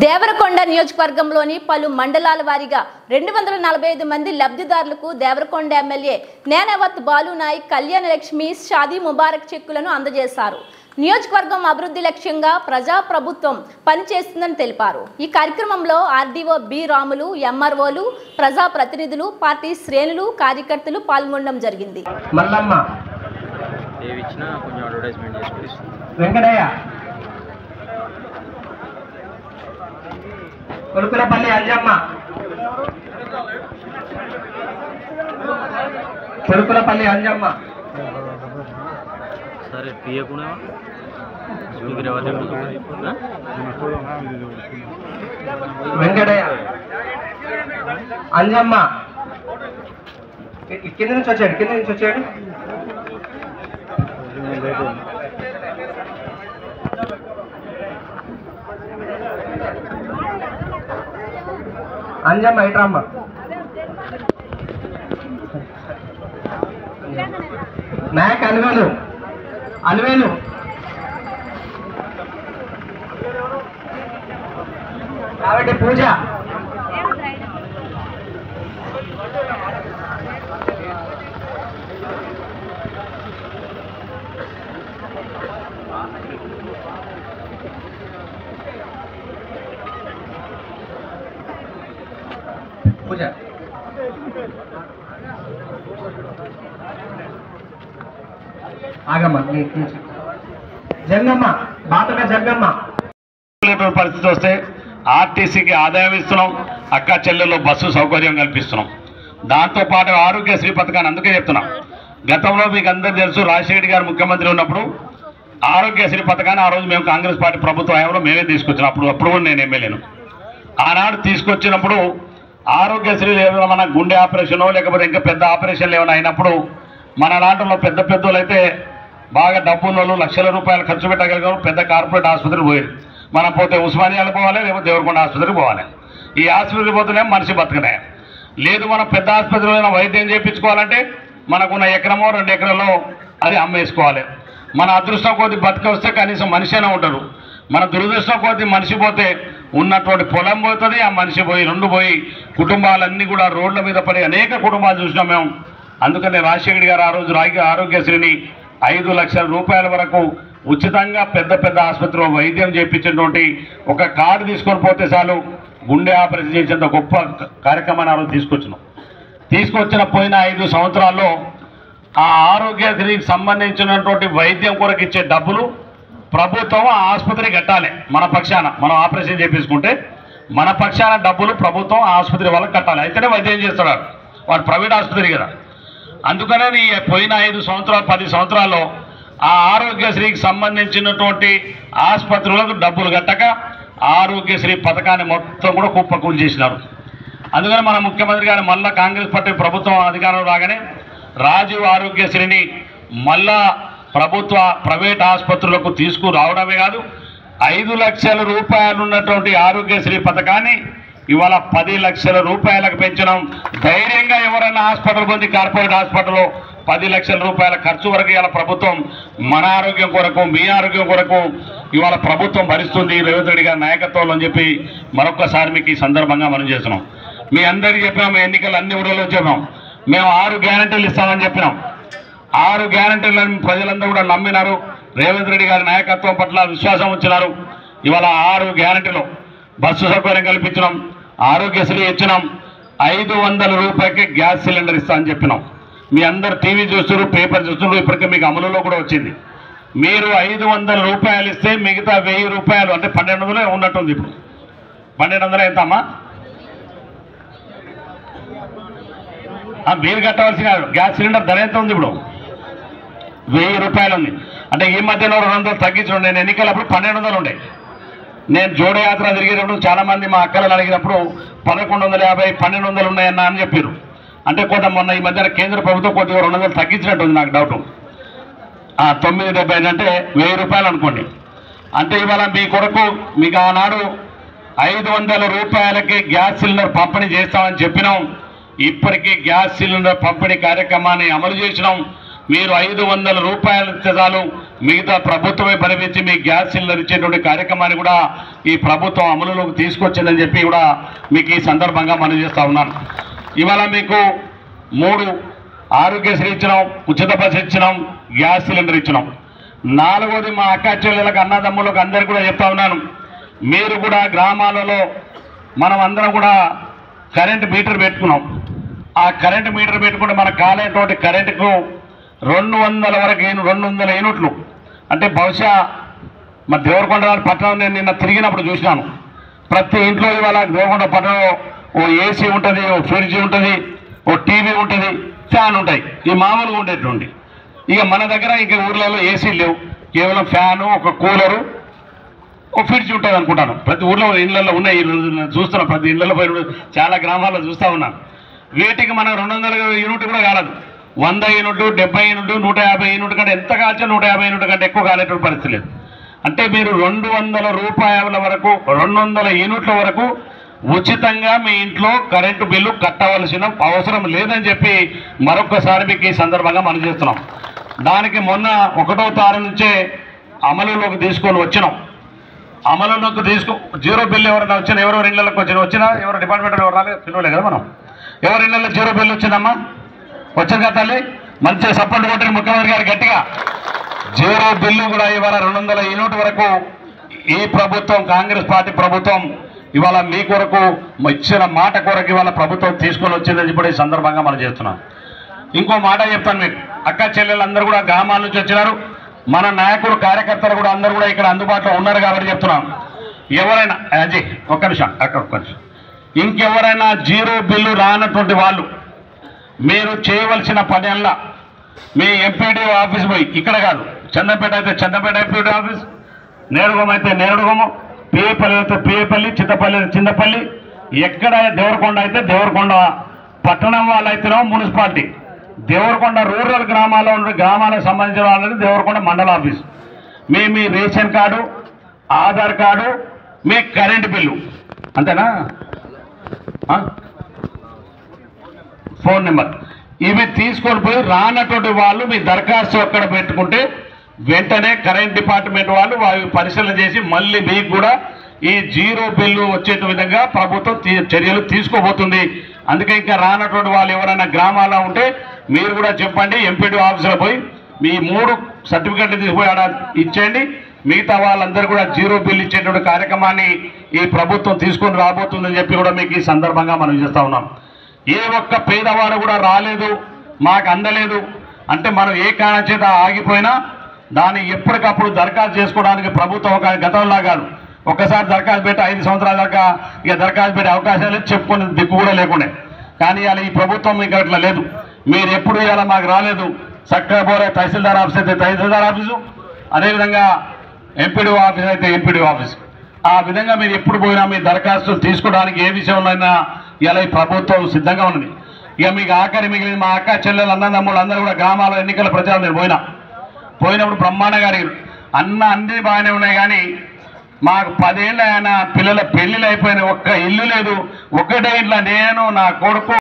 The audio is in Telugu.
దేవరకొండ నియోజకవర్గంలోని పలు మండలాల వారీగా 245 మంది లబ్ధిదారులకు దేవరకొండ ఎమ్మెల్యే నేనవత్ బాలు నాయక్ కళ్యాణ లక్ష్మి షాదీ ముబారక్ చెక్కులను అందజేశారు. నియోజకవర్గం అభివృద్ధి లక్ష్యంగా ప్రజా ప్రభుత్వం పనిచేస్తుందని తెలిపారు. ఈ కార్యక్రమంలో ఆర్డీఓ బి రాములు, ఎంఆర్ఓలు, ప్రజా ప్రతినిధులు, పార్టీ శ్రేణులు, కార్యకర్తలు పాల్గొనడం జరిగింది. కొలుకులపల్లి అంజమ్మ, కొలుకులపల్లి అంజమ్మ, సరే పియకునే వెంకటయ్య, అంజమ్మ కింద నుంచి వచ్చాడు. అంజమ్మ ఇట్రమ్మ, నాయక్ అలివేలు కాబట్టి పూజ, పూజ ఆగమ్మ, జంగమ్మ, బాటగా జంగమ్మ. పరిస్థితి వస్తే ఆర్టీసీకి ఆదాయం ఇస్తున్నాం, అక్క చెల్లెల్లో బస్సు సౌకర్యం కల్పిస్తున్నాం. దాంతోపాటు ఆరోగ్యశ్రీ పథకాన్ని అందుకే చెప్తున్నాం. గతంలో మీకు అందరూ తెలుసు, రాజశేఖర్ గారు ముఖ్యమంత్రి ఉన్నప్పుడు ఆరోగ్యశ్రీ పథకాన్ని ఆ రోజు మేము కాంగ్రెస్ పార్టీ ప్రభుత్వ హయాంలో మేమే తీసుకొచ్చినాం. అప్పుడు కూడా నేను ఎమ్మెల్యేను. ఆనాడు తీసుకొచ్చినప్పుడు ఆరోగ్యశ్రీ ఏమైనా గుండె ఆపరేషనో లేకపోతే ఇంకా పెద్ద ఆపరేషన్లు ఏమైనా అయినప్పుడు మన లాంటిలో పెద్ద పెద్దోళ్ళు అయితే బాగా డబ్బున్నోళ్ళు లక్షల రూపాయలు ఖర్చు పెట్టగలిగారు, పెద్ద కార్పొరేట్ ఆసుపత్రికి పోయారు. మనం పోతే ఉస్మానియాలు పోవాలి, లేకపోతే దేవరకొండ ఆసుపత్రికి పోవాలి. ఈ ఆసుపత్రికి పోతేనే మనిషి బతకనే లేదు. మనం పెద్ద ఆసుపత్రిలో వైద్యం చేయించుకోవాలంటే మనకున్న ఎకరమో 2 ఎకరాల్లో అది అమ్మేసుకోవాలి. మన అదృష్టం కొద్ది బతికి వస్తే కనీసం మనిషి అయినా ఉంటారు. మన దురదృష్టం కొద్ది మనిషి పోతే ఉన్నటువంటి పొలం పోతుంది, ఆ మనిషి పోయి 2 పోయి కుటుంబాలన్నీ కూడా రోడ్ల మీద పడి అనేక కుటుంబాలు చూసినాం మేము. అందుకనే రాజశేఖర్ గారు ఆ రోజు ఆరోగ్యశ్రీని 5 లక్షల రూపాయల వరకు ఉచితంగా పెద్ద పెద్ద ఆసుపత్రిలో వైద్యం చేయించినటువంటి ఒక కార్డు తీసుకొని పోతే చాలు గుండె ఆపరేషన్ చేసేంత గొప్ప కార్యక్రమాన్ని ఆ రోజు తీసుకొచ్చిన పోయిన 5 సంవత్సరాల్లో ఆ ఆరోగ్యశ్రీకి సంబంధించినటువంటి వైద్యం కొరకు ఇచ్చే డబ్బులు ప్రభుత్వం ఆ ఆసుపత్రి కట్టాలి. మన పక్షాన మనం ఆపరేషన్ చేయించుకుంటే మన పక్షాన డబ్బులు ప్రభుత్వం ఆ ఆసుపత్రి వాళ్ళకి కట్టాలి. అయితేనే వైద్యం చేస్తున్నారు. వాడు ప్రైవేట్ ఆసుపత్రి కదా. అందుకనే ఈ పోయిన 5 సంవత్సరాలు 10 సంవత్సరాల్లో ఆ ఆరోగ్యశ్రీకి సంబంధించినటువంటి ఆసుపత్రులకు డబ్బులు కట్టక ఆరోగ్యశ్రీ పథకాన్ని మొత్తం కూడా కుప్పకూలు చేసినారు. అందుకని మన ముఖ్యమంత్రి గారు మళ్ళా కాంగ్రెస్ పార్టీ ప్రభుత్వం అధికారంలో రాగానే రాజీవ్ ఆరోగ్యశ్రీని మళ్ళా ప్రైవేట్ ఆసుపత్రులకు తీసుకురావడమే కాదు, 5 లక్షల రూపాయలు ఉన్నటువంటి ఆరోగ్యశ్రీ పథకాన్ని ఇవాళ 10 లక్షల రూపాయలకు పెంచడం. ధైర్యంగా ఎవరైనా హాస్పిటల్ పొంది కార్పొరేట్ హాస్పిటల్లో 10 లక్షల రూపాయల ఖర్చు వరకు ఇవాళ ప్రభుత్వం మన ఆరోగ్యం కొరకు మీ ఆరోగ్యం కొరకు ఇవాళ ప్రభుత్వం భరిస్తుంది రేవంత్ రెడ్డి గారి నాయకత్వంలో అని చెప్పి మరొకసారి మీకు ఈ సందర్భంగా మనం చేస్తున్నాం. మీ అందరికీ చెప్పినాం, ఎన్నికలు అన్ని ఊళ్ళలో చెప్పాం. మేము 6 గ్యారంటీలు ఇస్తామని చెప్పినాం. 6 గ్యారంటీలను ప్రజలందరూ కూడా నమ్మినారు. రేవంత్ రెడ్డి గారి నాయకత్వం పట్ల విశ్వాసం ఉంచినారు. ఇవాళ 6 గ్యారంటీలు బస్సు సౌకర్యం కల్పించినాం, ఆరోగ్యశ్రీ ఇచ్చినాం, 500 రూపాయలకి గ్యాస్ సిలిండర్ ఇస్తామని చెప్పినాం. మీ అందరు టీవీ చూస్తున్నారు, పేపర్ చూస్తున్నారు, ఇప్పటికే మీకు అమలులో కూడా వచ్చింది. మీరు 500 రూపాయలు ఇస్తే మిగతా 1000 రూపాయలు అంటే 1200 ఉన్నట్టుంది. ఇప్పుడు 1200 ఎంత అమ్మా? మీరు కట్టవలసిన గ్యాస్ సిలిండర్ ధర ఎంత ఉంది? ఇప్పుడు 1000 రూపాయలు ఉంది. అంటే ఈ మధ్యలో 200 తగ్గించడం. నేను ఎన్నికలప్పుడు 1200 ఉండే. నేను జోడయాత్ర తిరిగేటప్పుడు చాలామంది మా అక్కలను అడిగినప్పుడు 1150, 1200 ఉన్నాయన్నా అని చెప్పారు. అంటే కొంత మొన్న ఈ మధ్యన కేంద్ర ప్రభుత్వం కొద్దిగా 200 తగ్గించినట్టుంది. నాకు డౌట్. 970 అంటే 1000 రూపాయలు అనుకోండి. అంటే ఇవాళ మీ కొరకు మీకు ఆనాడు 500 రూపాయలకి గ్యాస్ సిలిండర్ పంపిణీ చేస్తామని చెప్పినాం. ఇప్పటికీ గ్యాస్ సిలిండర్ పంపిణీ కార్యక్రమాన్ని అమలు చేసినాం. మీరు 500 రూపాయలు చాలు మిగతా ప్రభుత్వమే పరిమించి మీ గ్యాస్ సిలిండర్ ఇచ్చేటువంటి కార్యక్రమాన్ని కూడా ఈ ప్రభుత్వం అమలులోకి తీసుకొచ్చిందని చెప్పి కూడా మీకు ఈ సందర్భంగా మనం చేస్తూ ఉన్నాను. ఇవాళ మీకు 3 ఆరోగ్యశ్రీ ఇచ్చినాం, ఉచిత బస్సు ఇచ్చినాం, గ్యాస్ సిలిండర్ ఇచ్చినాం. 4వది మా అక్క చెల్లెలకు అన్నదమ్ములకు అందరికీ కూడా చెప్తా ఉన్నాను, మీరు కూడా గ్రామాలలో మనం అందరం కూడా కరెంటు మీటర్ పెట్టుకున్నాం. ఆ కరెంటు మీటర్ పెట్టుకుంటే మనకు కాలేటువంటి కరెంటుకు 200 వరకు 200 యూనిట్లు అంటే బహుశా మా దేవరకొండ పట్టణం నేను నిన్న తిరిగినప్పుడు చూసినాను. ప్రతి ఇంట్లో ఇవాళ దేవరకొండ పట్టణంలో ఓ ఏసీ ఉంటుంది, ఓ ఫ్రిడ్జ్ ఉంటుంది, ఓ టీవీ ఉంటుంది, ఫ్యాన్ ఉంటాయి. ఈ మామూలుగా ఉండేటువంటి. ఇక మన దగ్గర ఇంకా ఊర్లలో ఏసీలు లేవు, కేవలం ఫ్యాను, ఒక కూలరు, ఓ ఫ్రిడ్జ్ ఉంటుంది అనుకుంటాను. ప్రతి ఊర్లో ఇళ్లలో ఉన్నాయి. చూస్తున్నాం, ప్రతి ఇళ్లలో పోయి చాలా గ్రామాల్లో చూస్తూ ఉన్నాను. వీటికి మనం 200 యూనిట్ కూడా కాలదు. 100 యూనిట్లు, 70 యూనిట్లు, 150 యూనిట్ కంటే ఎంత కాల్చా 150 యూనిట్ కంటే ఎక్కువ కాలేటువంటి పరిస్థితి లేదు. అంటే మీరు 200 రూపాయల వరకు 200 యూనిట్ల వరకు ఉచితంగా మీ ఇంట్లో కరెంటు బిల్లు కట్టవలసిన అవసరం లేదని చెప్పి మరొకసారి మీకు ఈ సందర్భంగా మనం చేస్తున్నాం. దానికి మొన్న 1వ తారీఖు నుంచే అమలులోకి తీసుకొని వచ్చినాం. అమలులోకి జీరో బిల్లు ఎవరైనా వచ్చినా, ఎవరెవరి ఇళ్లకు వచ్చినా ఎవరు డిపార్ట్మెంట్ ఎవరు రాలేదు, పిలవలే కదా మనం. ఎవరి ఇళ్లలో జీరో బిల్లు వచ్చిందమ్మా? వచ్చింది కదా తల్లి? మంచిగా సపోర్ట్ కొట్టిన ముఖ్యమంత్రి గారు గట్టిగా. జీరో బిల్లు కూడా ఇవాళ 200 యూనిట్ వరకు ఈ ప్రభుత్వం, కాంగ్రెస్ పార్టీ ప్రభుత్వం ఇవాళ మీ కొరకు ఇచ్చిన మాట కొరకు ఇవాళ ప్రభుత్వం తీసుకొని వచ్చిందని చెప్పి ఈ సందర్భంగా మనం చేస్తున్నాం. ఇంకో మాట చెప్తాను మీకు, అక్క చెల్లెలందరూ కూడా గ్రామాల నుంచి వచ్చినారు. మన నాయకులు, కార్యకర్తలు కూడా అందరూ కూడా ఇక్కడ అందుబాటులో ఉన్నారు కాబట్టి చెప్తున్నాం. ఎవరైనా అజయ్ ఒక్క నిమిషం, అక్కడ ఒక్క నిమిషం, ఇంకెవరైనా జీరో బిల్లు రానటువంటి వాళ్ళు మీరు చేయవలసిన పని అలా మీ ఎంపీడీఓ ఆఫీస్ పోయి, ఇక్కడ కాదు చందంపేట అయితే చందంపేట ఎంపీడీఓ ఆఫీస్, నేరుగోమ అయితే నేరుగోమ, పిఏపల్లి అయితే పిఏపల్లి, చింతపల్లి అయితే చింతపల్లి, ఎక్కడ దేవరకొండ అయితే దేవరకొండ పట్టణం వాళ్ళైతేనో మున్సిపాలిటీ, దేవరకొండ రూరల్ గ్రామాల్లో ఉన్న గ్రామాలకు సంబంధించిన వాళ్ళని దేవరకొండ మండల ఆఫీస్, మీ రేషన్ కార్డు, ఆధార్ కార్డు, మీ కరెంటు బిల్లు, అంతేనా, ఫోన్ నెంబర్, ఇవి తీసుకొని పోయి రానటువంటి వాళ్ళు మీ దరఖాస్తు అక్కడ పెట్టుకుంటే వెంటనే కరెంట్ డిపార్ట్మెంట్ వాళ్ళు పరిశీలన చేసి మళ్ళీ మీకు కూడా ఈ జీరో బిల్లు వచ్చే విధంగా ప్రభుత్వం చర్యలు తీసుకోబోతుంది. అందుకే ఇంకా రానటువంటి వాళ్ళు ఎవరైనా గ్రామాల్లో ఉంటే మీరు కూడా చెప్పండి, ఎంపీడీ ఆఫీసులో పోయి మీ 3 సర్టిఫికెట్లు తీసుకుపోయి ఆడ ఇచ్చేయండి. మిగతా వాళ్ళందరూ కూడా జీరో బిల్ ఇచ్చేటువంటి కార్యక్రమాన్ని ఈ ప్రభుత్వం తీసుకొని రాబోతుందని చెప్పి కూడా మీకు ఈ సందర్భంగా మనం చేస్తూ ఉన్నాం. ఏ ఒక్క పేదవాడు కూడా రాలేదు, మాకు అందలేదు అంటే మనం ఏ కారణం చేత ఆగిపోయినా దాన్ని ఎప్పటికప్పుడు దరఖాస్తు చేసుకోవడానికి ప్రభుత్వం ఒక గతంలా కాదు, ఒక్కసారి దరఖాస్తు పెట్టి 5 సంవత్సరాల దాకా ఇక దరఖాస్తు పెట్టే అవకాశాలు చెప్పుకునే దిక్కు కూడా లేకుండే. కానీ అలా ఈ ప్రభుత్వం మీకు అట్లా లేదు. మీరు ఎప్పుడు ఇలా మాకు రాలేదు, చక్కగా పోలే తహసీల్దార్ ఆఫీస్ అయితే తహసీల్దార్ ఆఫీసు, అదేవిధంగా ఎంపీడీఓ ఆఫీస్ అయితే ఎంపీడీఓ ఆఫీస్, ఆ విధంగా మీరు ఎప్పుడు పోయినా మీ దరఖాస్తులు తీసుకోవడానికి ఏ విషయంలోనైనా ఇలా ఈ ప్రభుత్వం సిద్ధంగా ఉన్నది. ఇక మీకు ఆఖరి మిగిలిన మా అక్క చెల్లెలు అన్నదమ్ములు అందరూ కూడా గ్రామాల ఎన్నికల ప్రచారం నేను పోయినప్పుడు బ్రహ్మాండంగా అన్నీ బాగానే ఉన్నాయి. కానీ మాకు 10 ఏళ్ళు ఆయన పిల్లల పెళ్ళిళ్ళు అయిపోయినాయి, ఒక్క ఇల్లు లేదు. ఒక్కటే ఇంట్లో నేను, నా కొడుకు,